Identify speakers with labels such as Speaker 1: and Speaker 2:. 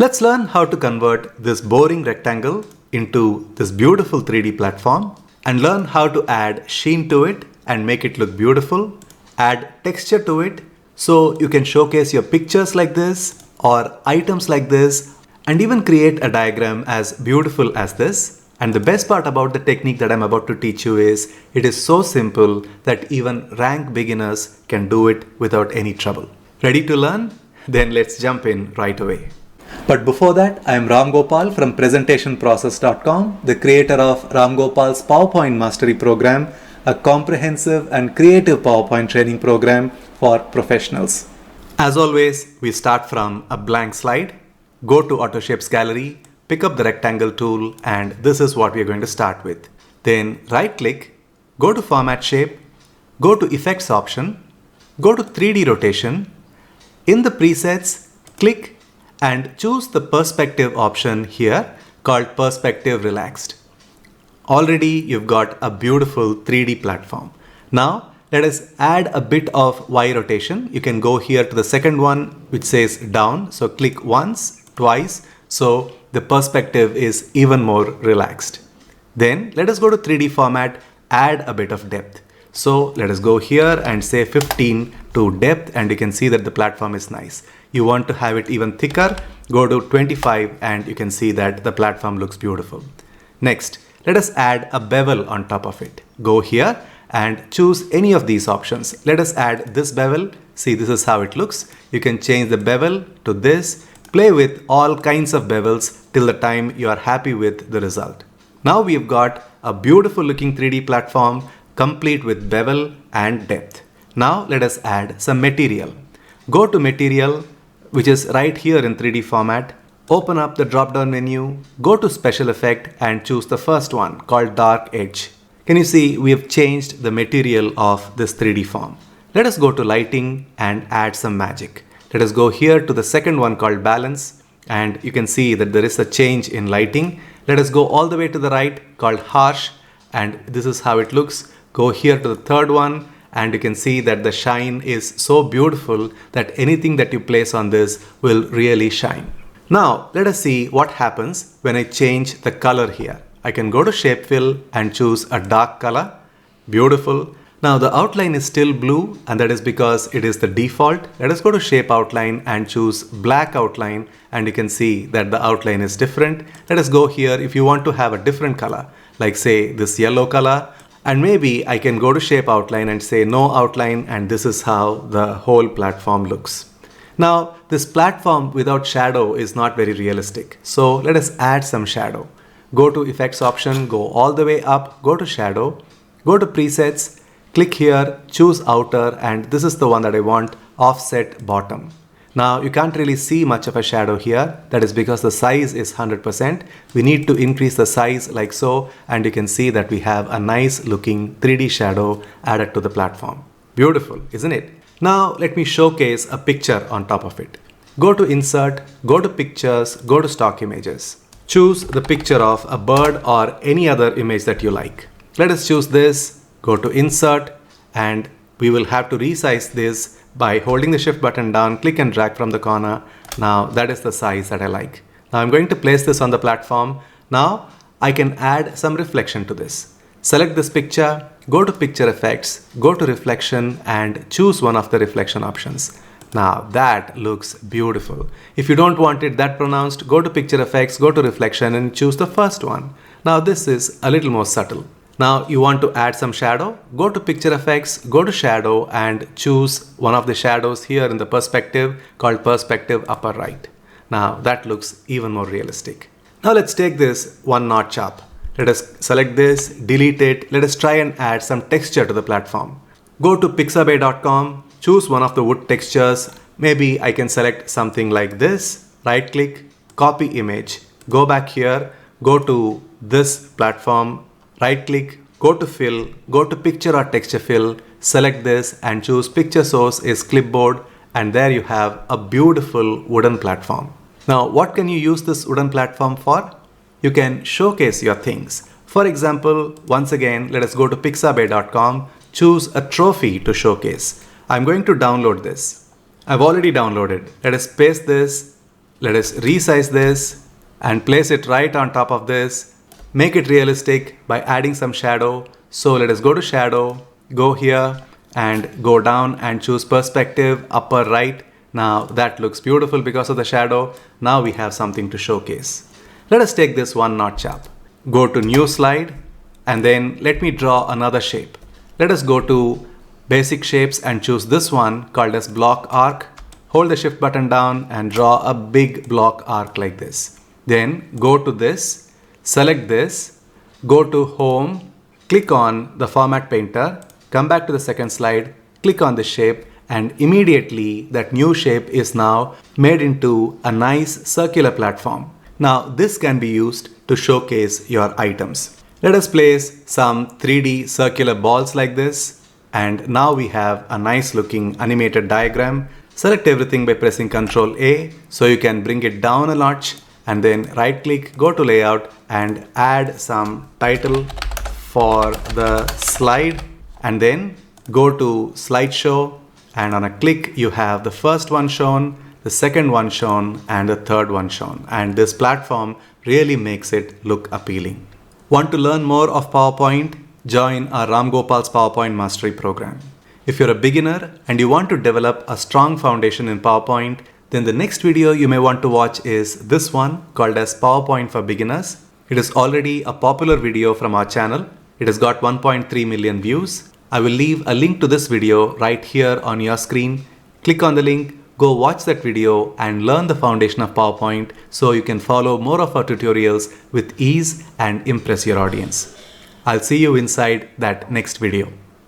Speaker 1: Let's learn how to convert this boring rectangle into this beautiful 3D platform and learn how to add sheen to it and make it look beautiful, add texture to it so you can showcase your pictures like this or items like this and even create a diagram as beautiful as this. And the best part about the technique that I'm about to teach you is it is so simple that even rank beginners can do it without any trouble. Ready to learn? Then let's jump in right away. But before that, I am Ramgopal from presentationprocess.com, the creator of Ramgopal's PowerPoint Mastery Program, a comprehensive and creative PowerPoint training program for professionals. As always, we start from a blank slide, go to AutoShapes Gallery, pick up the rectangle tool, and this is what we are going to start with. Then right-click, go to Format Shape, go to Effects option, go to 3D Rotation. In the presets, click and choose the perspective option here called Perspective Relaxed. Already you've got a beautiful 3D platform. Now let us add a bit of Y rotation. You can go here to the second one which says down. So click once, twice, so the perspective is even more relaxed. Then let us go to 3D format, add a bit of depth. So let us go here and say 15 to depth, and you can see that the platform is nice. You want to have it even thicker, go to 25 and you can see that the platform looks beautiful. Next, let us add a bevel on top of it. Go here and choose any of these options. Let us add this bevel. See, this is how it looks. You can change the bevel to this. Play with all kinds of bevels till the time you are happy with the result. Now we've got a beautiful looking 3D platform complete with bevel and depth. Now let us add some material. Go to material, which is right here in 3D format. Open up the drop down menu, go to special effect and choose the first one called dark edge. Can you see we have changed the material of this 3D form? Let us go to lighting and add some magic. Let us go here to the second one called balance, and you can see that there is a change in lighting. Let us go all the way to the right called harsh, and this is how it looks. Go here to the third one and you can see that the shine is so beautiful that anything that you place on this will really shine. Now let us see what happens when I change the color here. I can go to shape fill and choose a dark color. Beautiful. Now the outline is still blue, and that is because it is the default. Let us go to shape outline and choose black outline, and you can see that the outline is different. Let us go here if you want to have a different color, like say this yellow color, and maybe I can go to shape outline and say no outline, and this is how the whole platform looks. Now this platform without shadow is not very realistic. So let us add some shadow. Go to effects option, go all the way up, go to shadow, go to presets, click here, choose outer, and this is the one that I want, offset bottom. Now you can't really see much of a shadow here. That is because the size is 100%. We need to increase the size like so, and you can see that we have a nice looking 3D shadow added to the platform. Beautiful, isn't it? Now let me showcase a picture on top of it. Go to insert, go to pictures, go to stock images. Choose the picture of a bird or any other image that you like. Let us choose this, go to insert, and we will have to resize this by holding the shift button down, click and drag from the corner. Now that is the size that I like. Now I'm going to place this on the platform. Now I can add some reflection to this. Select this picture, go to picture effects, go to reflection and choose one of the reflection options. Now that looks beautiful. If you don't want it that pronounced, go to picture effects, go to reflection and choose the first one. Now this is a little more subtle. Now you want to add some shadow, go to picture effects, go to shadow and choose one of the shadows here in the perspective called perspective upper right. Now that looks even more realistic. Now let's take this one notch up. Let us select this, delete it. Let us try and add some texture to the platform. Go to pixabay.com, choose one of the wood textures. Maybe I can select something like this, right click, copy image, go back here, go to this platform, right click, go to fill, go to picture or texture fill, select this and choose picture source is clipboard, and there you have a beautiful wooden platform. Now what can you use this wooden platform for? You can showcase your things. For example, once again, let us go to pixabay.com, choose a trophy to showcase. I'm going to download this. I've already downloaded. Let us paste this Let us resize this and place it right on top of this. Make it realistic by adding some shadow. So let us go to shadow, go here and go down and choose perspective, upper right. Now that looks beautiful because of the shadow. Now we have something to showcase. Let us take this one notch up. Go to new slide and then let me draw another shape. Let us go to basic shapes and choose this one called as block arc. Hold the shift button down and draw a big block arc like this. Then go to this, select this, go to home, click on the format painter, come back to the second slide, click on the shape, and immediately that new shape is now made into a nice circular platform. Now this can be used to showcase your items. Let us place some 3D circular balls like this, and now we have a nice looking animated diagram. Select everything by pressing Ctrl A so you can bring it down a notch, and then right click, go to layout and add some title for the slide, and then go to slideshow, and on a click you have the first one shown, the second one shown and the third one shown, and this platform really makes it look appealing. Want to learn more of PowerPoint? Join our Ramgopal's PowerPoint Mastery Program. If you're a beginner and you want to develop a strong foundation in PowerPoint, then the next video you may want to watch is this one called as PowerPoint for Beginners. It is already a popular video from our channel. It has got 1.3 million views. I will leave a link to this video right here on your screen. Click on the link, go watch that video and learn the foundation of PowerPoint so you can follow more of our tutorials with ease and impress your audience. I'll see you inside that next video.